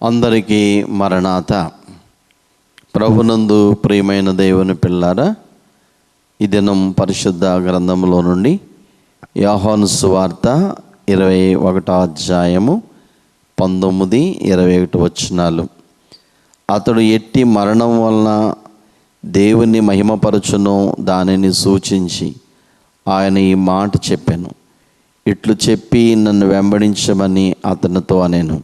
అందరికీ మరణాత. ప్రభునందు ప్రియమైన దేవుని పిల్లారా, ఈ దినం పరిశుద్ధ గ్రంథంలో నుండి యోహాను సువార్త 21వ అధ్యాయము 19, 21 వచనాలు. అతడు ఎట్టి మరణం వలన దేవుని మహిమపరచును దానిని సూచించి ఆయన ఈ మాట చెప్పాను. ఇట్లు చెప్పి నన్ను వెంబడించమని అతనితో అనేను.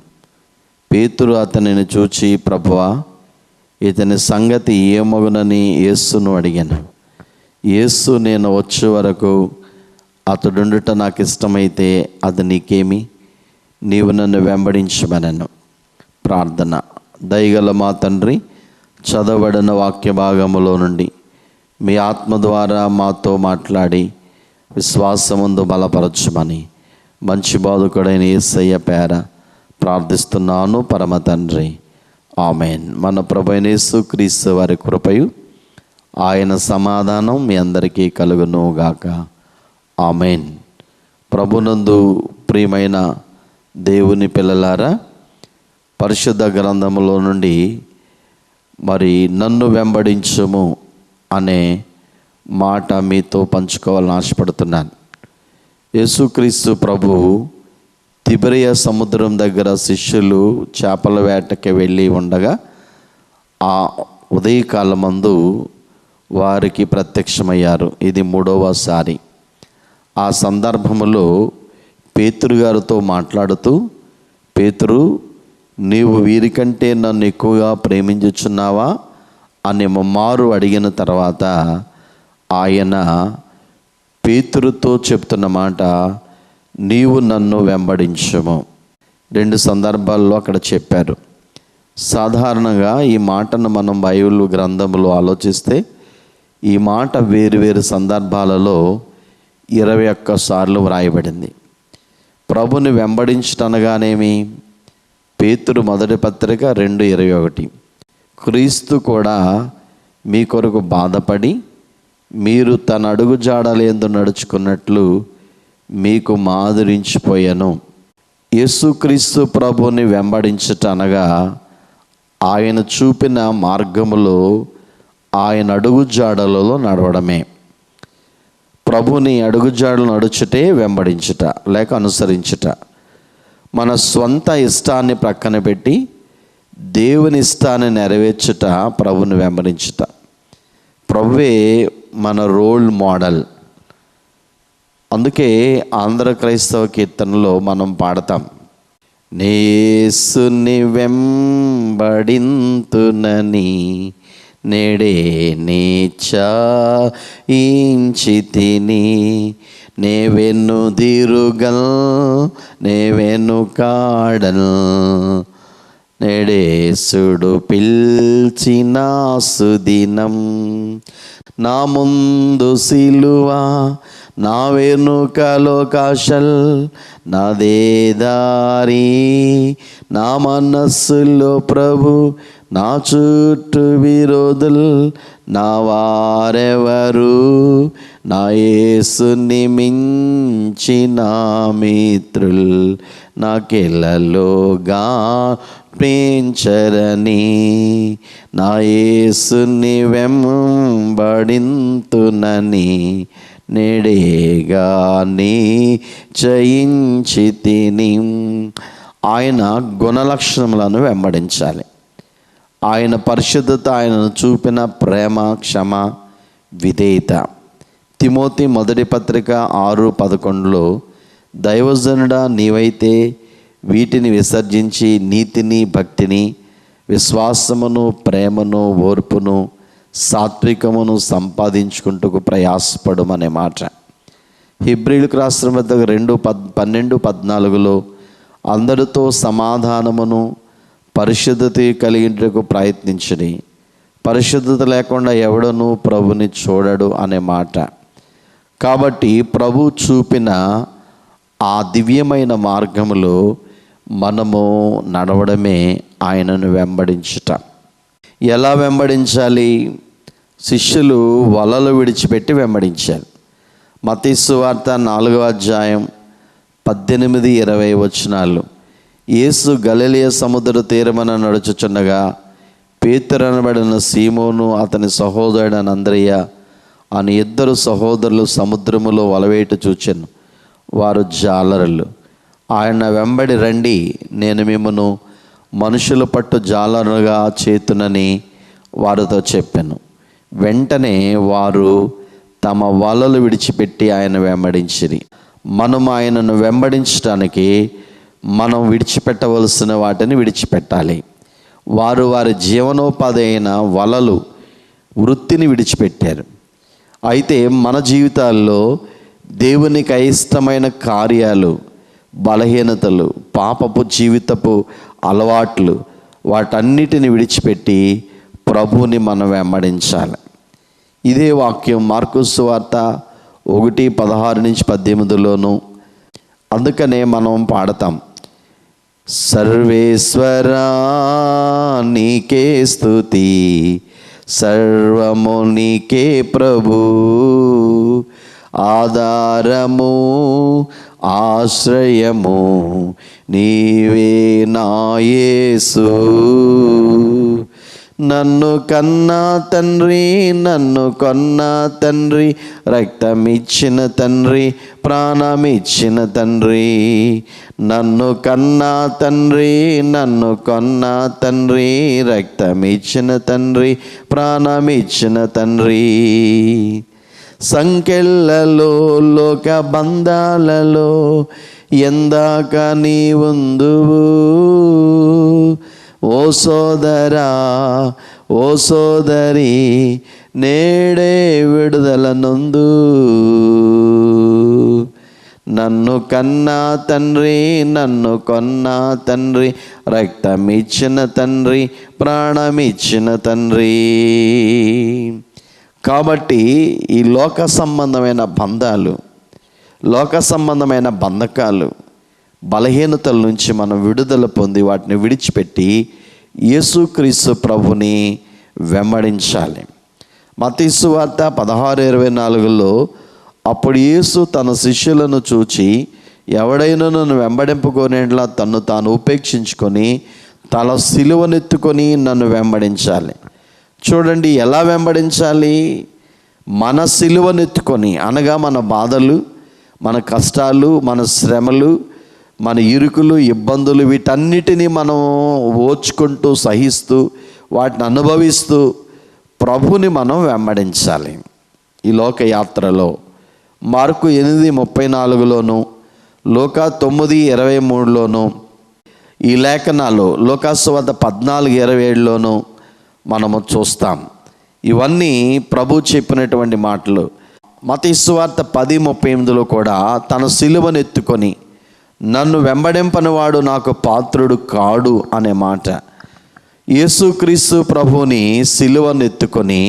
పేతురు అతనిని చూచి, ప్రభువా, ఇతని సంగతి ఏమగునని యేసును అడిగాను. యేసు, నేను వచ్చే వరకు అతడుండుట నాకు ఇష్టమైతే అది నీకేమి, నీవు నన్ను వెంబడించమనను. ప్రార్థన. దయగల మా తండ్రి, చదవబడిన వాక్య భాగములో నుండి మీ ఆత్మ ద్వారా మాతో మాట్లాడి విశ్వాసముందు బలపరచుమని మంచి బోధకుడైన యేసయ్య పేర ప్రార్థిస్తున్నాను పరమ తండ్రి, ఆమెన్. మన ప్రభువైన యేసుక్రీస్తు వారి కృపయు ఆయన సమాధానం మీ అందరికీ కలుగును గాక, ఆమెన్. ప్రభునందు ప్రియమైన దేవుని పిల్లలారా, పరిశుద్ధ గ్రంథములో నుండి మరి నన్ను వెంబడించుము అనే మాట మీతో పంచుకోవాలని ఆశపడుతున్నాను. యేసుక్రీస్తు ప్రభువు తిబెరియ సముద్రం దగ్గర శిష్యులు చేపల వేటకి వెళ్ళి ఉండగా ఆ ఉదయకాలమందు వారికి ప్రత్యక్షమయ్యారు. ఇది 3వసారి. ఆ సందర్భములో పేతురు గారితో మాట్లాడుతూ, పేతురు, నీవు వీరికంటే నన్ను ఎక్కువగా ప్రేమించుచున్నావా అని ముమ్మారు అడిగిన తర్వాత ఆయన పేతురుతో చెప్తున్న మాట, నీవు నన్ను వెంబడించుము. 2 సందర్భాల్లో అక్కడ చెప్పారు. సాధారణంగా ఈ మాటను మనం బైబిల్ గ్రంథంలో ఆలోచిస్తే ఈ మాట వేరు సందర్భాలలో 21 సార్లు వ్రాయబడింది. ప్రభుని వెంబడించటనగానేమి? పేతురు మొదటి పత్రిక 2:21. క్రీస్తు కూడా మీ కొరకు బాధపడి మీరు తన అడుగు జాడలేందు నడుచుకున్నట్లు మీకు మాదిరించిపోయాను. యేసుక్రీస్తు ప్రభుని వెంబడించట అనగా ఆయన చూపిన మార్గములో ఆయన అడుగు జాడలలో నడవడమే. ప్రభుని అడుగు జాడలు నడుచుటే వెంబడించుట లేక అనుసరించుట. మన స్వంత ఇష్టాన్ని ప్రక్కన పెట్టి దేవుని ఇష్టాన్ని నెరవేర్చుట ప్రభుని వెంబడించుట. ప్రభువే మన రోల్ మోడల్. అందుకే ఆంధ్ర క్రైస్తవ కీర్తనలో మనం పాడతాం, యేసుని వెంబడింతునని నేడే నిశ్చయించితిని, నే వెన్నుదిరుగల్ నే వెనుకాడల్, నేడేసుడు పిల్చిన సుదినం, నా ముందు సిలువ నా వెనుకలో కాశల్, నాదే దారి నా మనస్సులో ప్రభు, నా చుట్టూ విరోధులు నా వారెవరు, నా యేసుని మించిన మిత్రుల్ నాకెల్లలోగా ప్రేంచరని, నా యేసుని వెంబడింతునని నేడేగా నిశ్చయించితిని. ఆయన గుణలక్షణములను వెంబడించాలి. ఆయన పరిశుద్ధత, ఆయనను చూపిన ప్రేమ, క్షమ, విధేయత. తిమోతి మొదటి పత్రిక 6:11 దైవజనుడా, నీవైతే వీటిని విసర్జించి నీతిని, భక్తిని, విశ్వాసమును, ప్రేమను, ఓర్పును, సాత్వికమును సంపాదించుకుంటూ ప్రయాసపడమనే మాట. హెబ్రీయులకు రాసిన పత్రిక 2:12-14 అందరితో సమాధానమును పరిశుద్ధత కలిగించుటకు ప్రయత్నించుడి, పరిశుద్ధత లేకుండా ఎవడనూ ప్రభుని చూడడు అనే మాట. కాబట్టి ప్రభు చూపిన ఆ దివ్యమైన మార్గములో మనము నడవడమే ఆయనను వెంబడించుట. ఎలా వెంబడించాలి? శిష్యులు వలలు విడిచిపెట్టి వెంబడించారు. మత్తయి సువార్త 4వ అధ్యాయం 18-20 వచనాలు. యేసు గలిలయ సముద్ర తీరమున నడుచుచుండగా పేతురు అనబడిన సీమోను అతని సహోదరుడైన అంద్రయ్య అని ఇద్దరు సహోదరులు సముద్రములో వలవేటు చూచెను. వారు జాలరులు. ఆయన వెంబడి రండి, నేను మిమ్మను మనుషులు పట్టు జాలరులుగా చేతునని వారితో చెప్పాను. వెంటనే వారు తమ వలలు విడిచిపెట్టి ఆయన వెంబడించిరి. మనం ఆయనను వెంబడించడానికి మనం విడిచిపెట్టవలసిన వాటిని విడిచిపెట్టాలి. వారు వారి జీవనోపాధి అయిన వలలు, వృత్తిని విడిచిపెట్టారు. అయితే మన జీవితాల్లో దేవునికి అయిష్టమైన కార్యాలు, బలహీనతలు, పాపపు జీవితపు అలవాట్లు, వాటన్నిటిని విడిచిపెట్టి ప్రభువుని మనం వెంబడించాలి. ఇదే వాక్యం మార్కు సువార్త 1:16-18లోను. అందుకనే మనం పాడతాం, సర్వేశ్వరా నీకే స్తుతి, సర్వము నీకే ప్రభు, ఆధారము ఆశ్రయము నీవే నా యేసు. నన్ను కన్నా తండ్రి, నన్ను కొన్నా తండ్రి, రక్తమిచ్చిన తండ్రి, ప్రాణమిచ్చిన తండ్రి. నన్ను కన్నా తండ్రి, నన్ను కొన్నా తండ్రి, రక్తమిచ్చిన తండ్రి, ప్రాణమిచ్చిన తండ్రి. సంకెళ్ళలో లోక బంధాలలో ఎందాక నీ ఉందువు, ఓ సోదరా ఓ సోదరి నేడే విడుదల నొందు. నన్ను కన్నా తండ్రి, నన్ను కొన్నా తండ్రి, రక్తమిచ్చిన తండ్రి, ప్రాణమిచ్చిన తండ్రి. కాబట్టి ఈ లోక సంబంధమైన బంధాలు, లోక సంబంధమైన బంధకాలు, బలహీనతల నుంచి మనం విడుదల పొంది వాటిని విడిచిపెట్టి యేసుక్రీస్తు ప్రభుని వెంబడించాలి. మత్తయి సువార్త 16:24లో అప్పుడు యేసు తన శిష్యులను చూచి, ఎవడైనా నన్ను వెంబడింపుకొనేట్లా తన్ను తాను ఉపేక్షించుకొని తల సిలువనెత్తుకొని నన్ను వెంబడించాలి. చూడండి, ఎలా వెంబడించాలి? మన సిలువనెత్తుకొని, అనగా మన బాధలు, మన కష్టాలు, మన శ్రమలు, మన ఇరుకులు, ఇబ్బందులు, వీటన్నిటినీ మనం ఓర్చుకుంటూ సహిస్తూ వాటిని అనుభవిస్తూ ప్రభుని మనం వెంబడించాలి. ఈ లోక యాత్రలో మార్కు 8:34లోను, లూకా 9:23లోను, ఈ లేఖనాలు లూకాసువార్త 14:27లోను మనము చూస్తాం. ఇవన్నీ ప్రభు చెప్పినటువంటి మాటలు. మత్తయి సువార్త 10:38లో కూడా తన సిలువను ఎత్తుకొని నన్ను వెంబడింపనివాడు నాకు పాత్రుడు కాడు అనే మాట. యేసుక్రీస్తు ప్రభుని సిలువను ఎత్తుకొని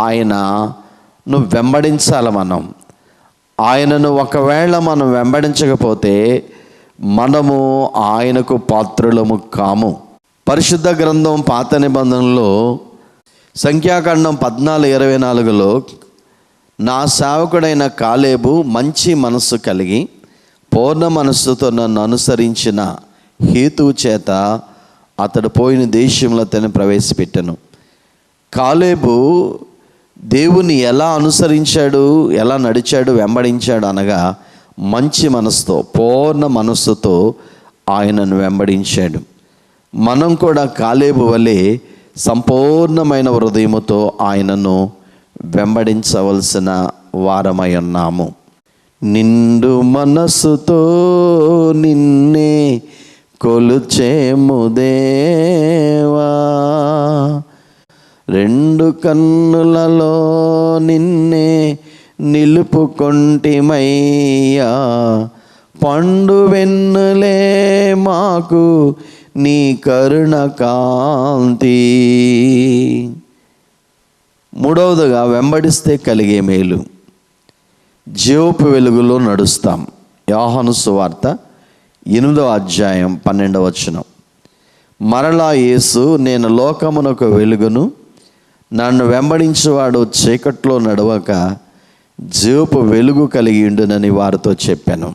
ఆయనను వెంబడించాలి. మనం ఆయనను ఒకవేళ మనం వెంబడించకపోతే మనము ఆయనకు పాత్రులము కాము. పరిశుద్ధ గ్రంథం పాత నిబంధనలో సంఖ్యాకాండం 14:24లో నా సేవకుడైన కాలేబు మంచి మనస్సు కలిగి పూర్ణ మనస్సుతో నన్ను అనుసరించిన హేతువు చేత అతడు పోయిన దేశంలో తను ప్రవేశపెట్టెను. కాలేబు దేవుని ఎలా అనుసరించాడు, ఎలా నడిచాడు, వెంబడించాడు అనగా మంచి మనసుతో, పూర్ణ మనస్సుతో ఆయనను వెంబడించాడు. మనం కూడా కాలేబు వలె సంపూర్ణమైన హృదయముతో ఆయనను వెంబడించవలసిన వారమై ఉన్నాము. నిండు మనస్సుతో నిన్నే కొలుచేము దేవా, రెండు కన్నులలో నిన్నే నిలుపుకొంటిమయ్యా, పండు వెన్నులే మాకు నీ కరుణ కాంతి. మూడవదిగా, వెంబడిస్తే కలిగే మేలు. జీవపు వెలుగులో నడుస్తాం. యోహాను సువార్త 8:12 మరలా యేసు, నేను లోకమునకు వెలుగును, నన్ను వెంబడించేవాడు చీకట్లో నడవక జీవపు వెలుగు కలిగి ఉండునని వారితో చెప్పాను.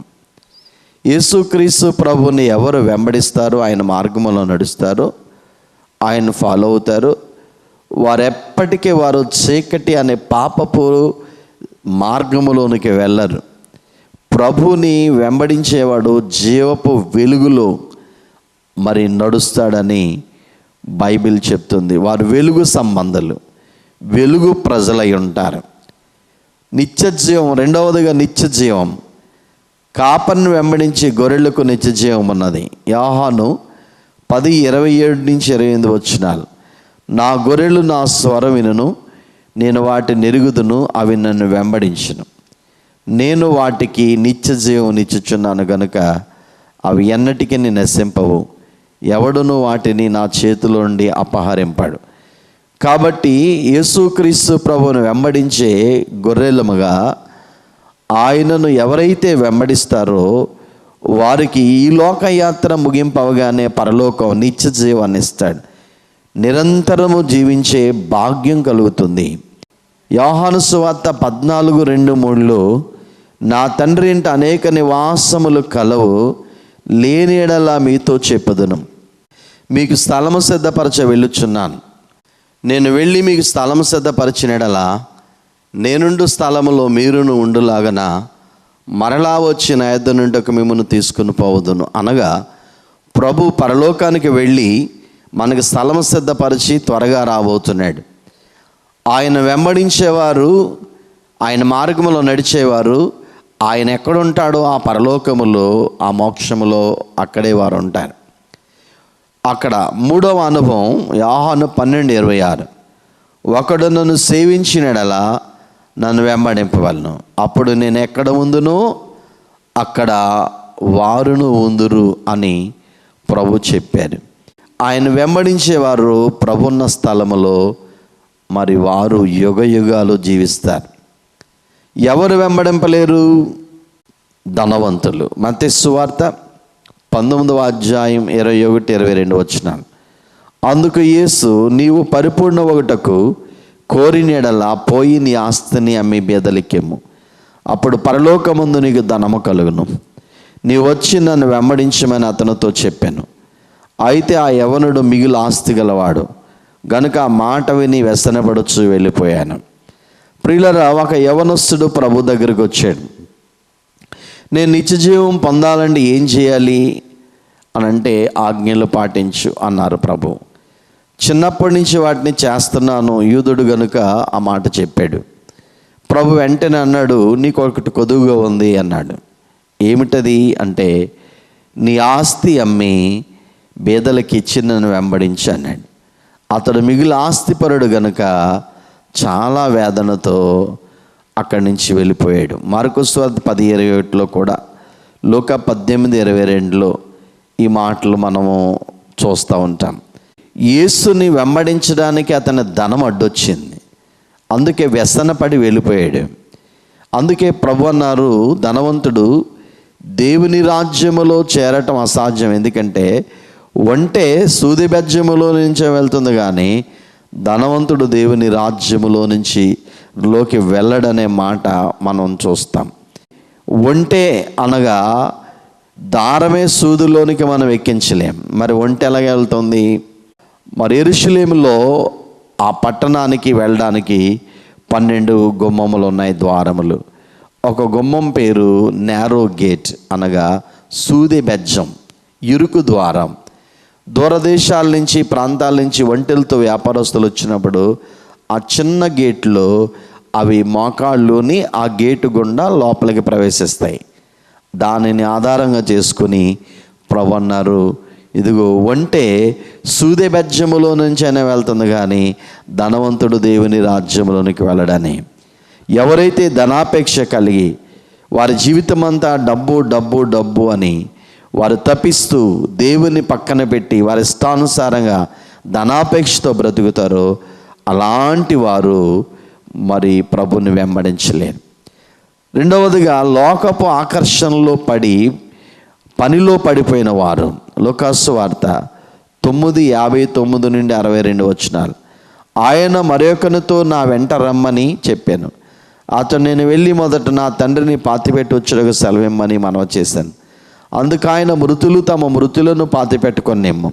యేసుక్రీస్తు ప్రభుని ఎవరు వెంబడిస్తారో, ఆయన మార్గంలో నడుస్తారో, ఆయన ఫాలో అవుతారు, వారెప్పటికీ వారు చీకటి అనే పాపపు మార్గములోనికి వెళ్ళరు. ప్రభుని వెంబడించేవాడు జీవపు వెలుగులో మరి నడుస్తాడని బైబిల్ చెప్తుంది. వారు వెలుగు సంబంధాలు, వెలుగు ప్రజలై ఉంటారు. నిత్య జీవం, రెండవదిగా నిత్య జీవం. కాపర్ను వెంబడించి గొర్రెలకు నిత్య జీవం ఉన్నది. యోహాను 10:27-28 వచనాలు. నా గొర్రెలు నా స్వరం వినును, నేను వాటిని ఎరుగుదును, అవి నన్ను వెంబడించును. నేను వాటికి నిత్య జీవం ఇచ్చుచున్నాను గనుక అవి ఎన్నటికీ నశింపవు, ఎవడును వాటిని నా చేతిలో నుండి అపహరింపడు. కాబట్టి యేసుక్రీస్తు ప్రభువును వెంబడించే గొర్రెలముగా ఆయనను ఎవరైతే వెంబడిస్తారో వారికి ఈ లోకయాత్ర ముగింపు అవగానే పరలోకం నిత్య జీవాన్ని ఇస్తాడు. నిరంతరము జీవించే భాగ్యం కలుగుతుంది. యోహాను సువార్త 14:2-3లో నా తండ్రి ఇంట అనేక నివాసములు కలవు, లేని యెడల మీతో చెప్పుదును. మీకు స్థలము సిద్ధపరచ వెళ్ళుచున్నాను. నేను వెళ్ళి మీకు స్థలము సిద్ధపరిచిన యెడల నేనుండు స్థలములో మీరును ఉండులాగన మరలా వచ్చి నా యొద్ద నుండి మిమ్మును తీసుకుని పోవదును. అనగా ప్రభు పరలోకానికి వెళ్ళి మనకు స్థలము సిద్ధపరిచి త్వరగా రాబోతున్నాడు. ఆయన వెంబడించేవారు, ఆయన మార్గములో నడిచేవారు, ఆయన ఎక్కడుంటాడో ఆ పరలోకములో, ఆ మోక్షములో అక్కడే వారు ఉంటారు. అక్కడ మూడవ అనుభవం యోహాను 12:26. ఒకడు నన్ను సేవించిన యెడల నన్ను వెంబడింపవలను, అప్పుడు నేను ఎక్కడ ఉందునో అక్కడ వారును ఉందురు అని ప్రభు చెప్పారు. ఆయన వెంబడించేవారు ప్రభున్న స్థలములో మరి వారు యుగ యుగాలు జీవిస్తారు. ఎవరు వెంబడింపలేరు? ధనవంతులు. మత్తయి సువార్త 19:21-22 వచనాలు. అందుకు యేసు, నీవు పరిపూర్ణ ఒకటకు కోరిన యెడల పోయి నీ ఆస్తిని అమ్మి బీదలకిమ్ము, అప్పుడు పరలోకమందు నీకు ధనము కలుగును. నీవు వచ్చి నన్ను వెంబడించమని అతనితో చెప్పాను. అయితే ఆ యవనుడు మిగులు ఆస్తి గలవాడు గనుక ఆ మాట విని వ్యసనపడుచు వెళ్ళిపోయాను. ప్రియులారా, ఒక యవనస్తుడు ప్రభు దగ్గరికి వచ్చాడు. నేను నిత్య జీవం పొందాలంటే ఏం చేయాలి అని అంటే, ఆజ్ఞలు పాటించు అన్నారు ప్రభు. చిన్నప్పటి నుంచి వాటిని చేస్తున్నాను, యూదుడు గనుక ఆ మాట చెప్పాడు. ప్రభు వెంటనే అన్నాడు, నీకు ఒకటి కొదువుగా ఉంది అన్నాడు. ఏమిటది అంటే, నీ ఆస్తి అమ్మి బేదలకి ఇచ్చి నన్ను వెంబడించి అన్నాడు. అతడు మిగిలిన ఆస్తిపరుడు గనుక చాలా వేదనతో అక్కడి నుంచి వెళ్ళిపోయాడు. మార్కు సువార్త 10:21లో కూడా, లూకా 18:22లో ఈ మాటలు మనము చూస్తూ ఉంటాం. యేసుని వెంబడించడానికి అతని ధనం అడ్డొచ్చింది, అందుకే వ్యసనపడి వెళ్ళిపోయాడు. అందుకే ప్రభు అన్నారు, ధనవంతుడు దేవుని రాజ్యములో చేరటం అసాధ్యం. ఎందుకంటే ఒంటే సూది బెజ్జములో నుంచే వెళ్తుంది, కానీ ధనవంతుడు దేవుని రాజ్యములో నుంచి లోకి వెళ్ళడనే మాట మనం చూస్తాం. ఒంటే అనగా దారమే సూదిలోనికి మనం ఎక్కించలేం. మరి ఒంటె ఎలాగ వెళ్తుంది? మరి యెరూషలేములో ఆ పట్టణానికి వెళ్ళడానికి 12 గుమ్మములు ఉన్నాయి, ద్వారములు. ఒక గుమ్మం పేరు నేరో గేట్, అనగా సూది బెజ్జం, ఇరుకు ద్వారం. దూరదేశాల నుంచి, ప్రాంతాల నుంచి ఒంటెలతో వ్యాపారస్తులు వచ్చినప్పుడు ఆ చిన్న గేట్లో అవి మోకాళ్ళుని ఆ గేటు గుండా లోపలికి ప్రవేశిస్తాయి. దానిని ఆధారంగా చేసుకుని ప్రభు అన్నారు, ఇదిగో ఒంటె సూది బెజ్జములో నుంచి అయినా వెళ్తుంది, కానీ ధనవంతుడు దేవుని రాజ్యంలోనికి వెళ్ళడని. ఎవరైతే ధనాపేక్ష కలిగి వారి జీవితం అంతా డబ్బు డబ్బు డబ్బు అని వారు తప్పిస్తూ దేవుని పక్కన పెట్టి వారి ఇష్టానుసారంగా ధనాపేక్షతో బ్రతుకుతారో అలాంటి వారు మరి ప్రభుని వెంబడించలేరు. రెండవదిగా, లోకపు ఆకర్షణలో పడి పనిలో పడిపోయిన వారు. లూకాసు వార్త 9:59-62 వచనాలు. ఆయన మరొకనితో నా వెంట రమ్మని చెప్పాను. అతను నేను వెళ్ళి మొదట నా తండ్రిని పాతిపెట్టి వచ్చుటకు సెలవిమ్మని మనవి చేశాను. అందుకు ఆయన మృతులు తమ మృతులను పాతిపెట్టుకొనేమో,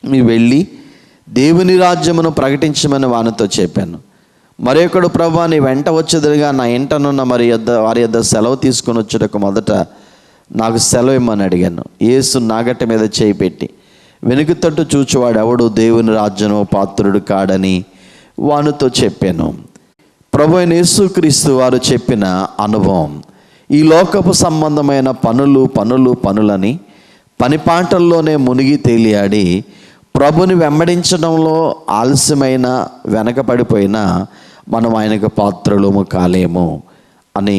నీవు వెళ్ళి దేవుని రాజ్యమును ప్రకటించమని వానితో చెప్పాను. మరొకడు, ప్రభువా నీ వెంట వచ్చేదిగా నా ఇంటనున్న వారి యొద్ద సెలవు తీసుకొని వచ్చుటకు మొదట నాకు సెలవు ఇమ్మని అడిగాను. యేసు నాగటి మీద చేయి పెట్టి వెనుక తట్టు చూచువాడు ఎవడు దేవుని రాజ్యము పాత్రుడు కాడని వానితో చెప్పాను. ప్రభు అయిన యేసుక్రీస్తు వారు చెప్పిన అనుభవం. ఈ లోకపు సంబంధమైన పనులని పనిపాటల్లోనే మునిగి తేలియాడి ప్రభుని వెంబడించడంలో ఆలస్యమైన వెనకపడిపోయినా మనం ఆయనకు పాత్రులము కాలేము అని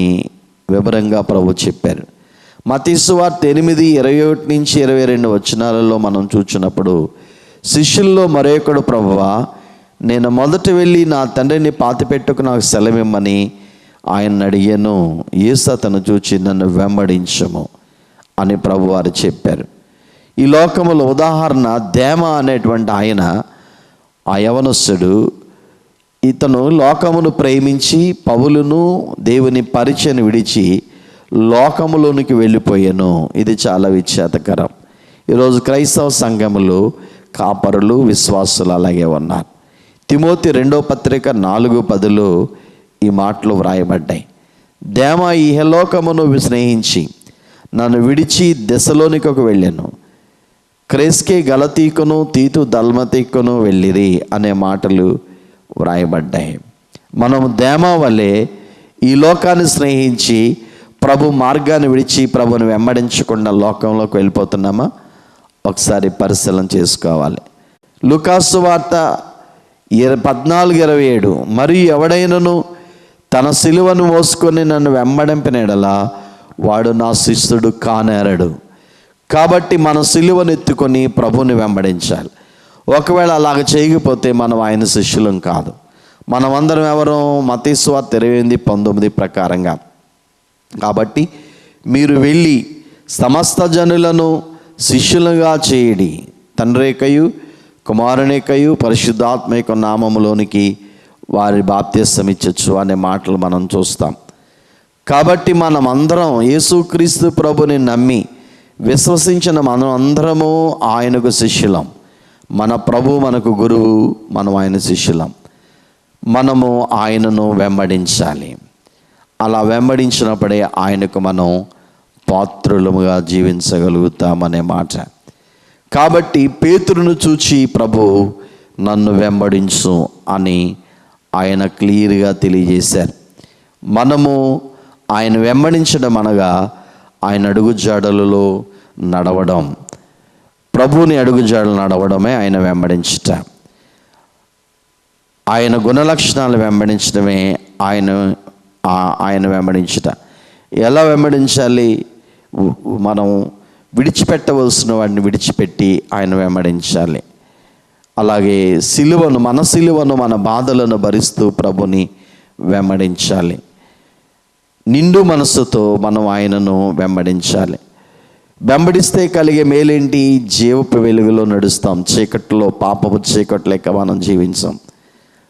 వివరంగా ప్రభు చెప్పారు. మత్తయి సువార్త 8:21-22 వచనాలలో మనం చూచినప్పుడు, శిష్యుల్లో మరొకడు, ప్రభువా నేను మొదట వెళ్ళి నా తండ్రిని పాతిపెట్టుకు నాకు సెలవిమ్మని ఆయన అడిగాను. యేసు అతను చూచి నన్ను వెంబడించము అని ప్రభువారు చెప్పారు. ఈ లోకములో ఉదాహరణ దేమ అనేటువంటి ఆయన, ఆ యవనస్తుడు, ఇతను లోకమును ప్రేమించి పౌలును దేవుని పరిచయను విడిచి లోకములోనికి వెళ్ళిపోయాను. ఇది చాలా విఖ్యాతకరం. ఈరోజు క్రైస్తవ సంఘములు, కాపరులు, విశ్వాసులు అలాగే ఉన్నారు. తిమోతి 2వ పత్రిక 4:10 ఈ మాటలు వ్రాయబడ్డాయి. దేమ ఇహలోకమును స్నేహించి నన్ను విడిచి దెసలోనికకు వెళ్ళాను. క్రేస్కే గలతీకును తీతు దల్మతీకును వెళ్ళిరి అనే మాటలు వ్రాయబడ్డాయి. మనం దేమ వలె ఈ లోకాన్ని స్నేహించి ప్రభు మార్గాన్ని విడిచి ప్రభుని వెంబడించకుండా లోకంలోకి వెళ్ళిపోతున్నామా? ఒకసారి పరిశీలన చేసుకోవాలి. లూకాసు వార్త 14:27 మరియు ఎవడైనను తన సిలువను మోసుకొని నన్ను వెంబడింపిన యెడల వాడు నా శిష్యుడు కానేరడు. కాబట్టి మన సిలువను ఎత్తుకొని ప్రభుని వెంబడించాలి. ఒకవేళ అలాగ చేయకపోతే మనం ఆయన శిష్యులం కాదు. మనమందరం ఎవరు? మత్తయి సువార్త 28:19 ప్రకారంగా. కాబట్టి మీరు వెళ్ళి సమస్త జనులను శిష్యులుగా చేయడి, తండ్రికయు కుమారునికయు పరిశుద్ధాత్మక నామములోనికి వారి బాప్తిసం ఇచ్చచ్చు అనే మాటలు మనం చూస్తాం. కాబట్టి మనం అందరం యేసుక్రీస్తు ప్రభుని నమ్మి విశ్వసించిన మనం అందరము ఆయనకు శిష్యులం. మన ప్రభు మనకు గురువు, మనం ఆయన శిష్యులం. మనము ఆయనను వెంబడించాలి. అలా వెంబడించినప్పుడే ఆయనకు మనం పాత్రులముగా జీవించగలుగుతామనే మాట. కాబట్టి పేతురును చూచి ప్రభు నన్ను వెంబడించు అని ఆయన క్లియర్గా తెలియజేశారు. మనము ఆయన వెంబడించడం అనగా ఆయన అడుగుజాడలలో నడవడం, ప్రభువుని అడుగుజాడలు నడవడమే ఆయన వెంబడించుట. ఆయన గుణలక్షణాలు వెంబడించడమే ఆయన వెంబడించుట. ఎలా వెంబడించాలి? మనం విడిచిపెట్టవలసిన వాడిని విడిచిపెట్టి ఆయన వెంబడించాలి. అలాగే మన సిలువను మన బాధలను భరిస్తూ ప్రభుని వెంబడించాలి. నిండు మనసుతో మనం ఆయనను వెంబడించాలి. వెంబడిస్తే కలిగే మేలేంటి? జీవపు వెలుగులో నడుస్తాం, చీకట్లో పాపపు చీకట్లేక మనం జీవించాం.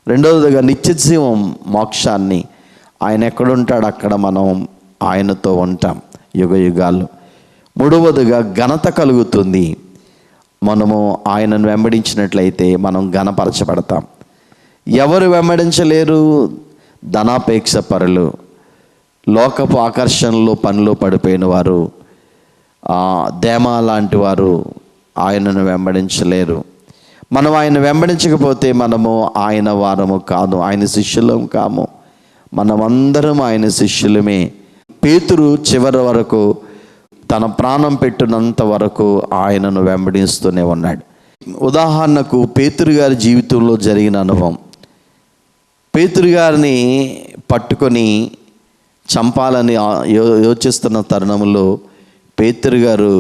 రెండవదిగా నిత్య జీవం, మోక్షాన్ని ఆయన ఎక్కడుంటాడు అక్కడ మనం ఆయనతో ఉంటాం యుగ యుగాలు. మూడవదిగా ఘనత కలుగుతుంది. మనము ఆయనను వెంబడించినట్లయితే మనం ఘనపరచబడతాం. ఎవరు వెంబడించలేరు? ధనాపేక్ష పరులు, లోకపు ఆకర్షణలో పనిలో పడిపోయిన వారు, దేమ లాంటి వారు ఆయనను వెంబడించలేరు. మనం ఆయన వెంబడించకపోతే మనము ఆయన వారము కాదు, ఆయన శిష్యులం కాము. మనమందరం ఆయన శిష్యులమే. పేతురు చివరి వరకు, తన ప్రాణం పెట్టినంత వరకు ఆయనను వెంబడిస్తూనే ఉన్నాడు. ఉదాహరణకు పేతురు గారి జీవితంలో జరిగిన అనుభవం. పేతురు గారిని పట్టుకొని చంపాలని యోచిస్తున్న తరుణంలో పేతురు గారు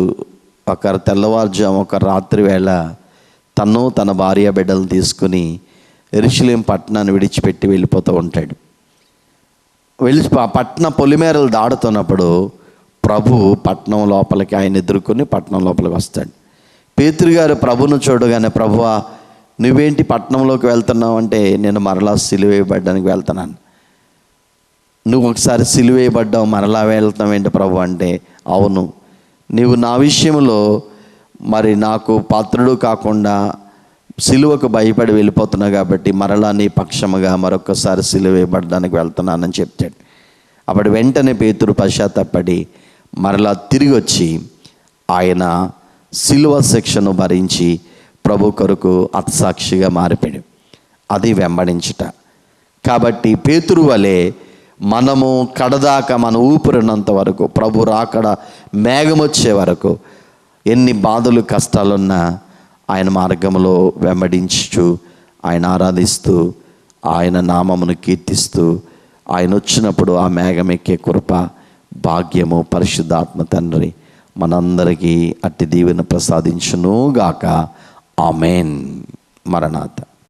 తెల్లవారుజాము ఒక రాత్రి వేళ తన భార్య బిడ్డలను తీసుకుని యెరూషలేం పట్టణాన్ని విడిచిపెట్టి వెళ్ళిపోతూ ఉంటాడు. పట్టణ పొలిమేరలు దాడుతున్నప్పుడు ప్రభు పట్టణం లోపలికి ఆయన ఎదుర్కొని పట్టణం లోపలికి వస్తాడు. పేతురు గారు ప్రభును చూడగానే, ప్రభువా నువ్వేంటి పట్టణంలోకి వెళ్తున్నావు అంటే, నేను మరలా సిలువేయబడ్డానికి వెళ్తున్నాను. నువ్వు ఒకసారి సిలువేయబడ్డావు, మరలా వెళ్తావు ఏంటి ప్రభు అంటే, అవును నీవు నా విషయంలో మరి నాకు పాత్రుడు కాకుండా సిలువకు భయపడి వెళ్ళిపోతున్నావు కాబట్టి మరలా నీ పక్షముగా మరొకసారి సిలువ వేయబడడానికి వెళ్తున్నానని చెప్తాడు. అప్పుడు వెంటనే పేతురు పశ్చాత్తాపడి మరలా తిరిగి వచ్చి ఆయన సిలువ శిక్షను భరించి ప్రభు కొరకు హతసాక్షిగా మారిపోయాడు. అది వెంబడించుట. కాబట్టి పేతురు వలె మనము కడదాకా మన ఊపిరినంత వరకు, ప్రభు రాకడ మేఘం వచ్చే వరకు ఎన్ని బాధలు కష్టాలున్నా ఆయన మార్గంలో వెంబడించు, ఆయన ఆరాధిస్తూ, ఆయన నామమును కీర్తిస్తూ, ఆయన వచ్చినప్పుడు ఆ మేఘం ఎక్కే కృప భాగ్యము పరిశుద్ధాత్మ తండ్రి మనందరికీ అట్టి దీవెన ప్రసాదించును గాక. ఆమేన్. మరణాత.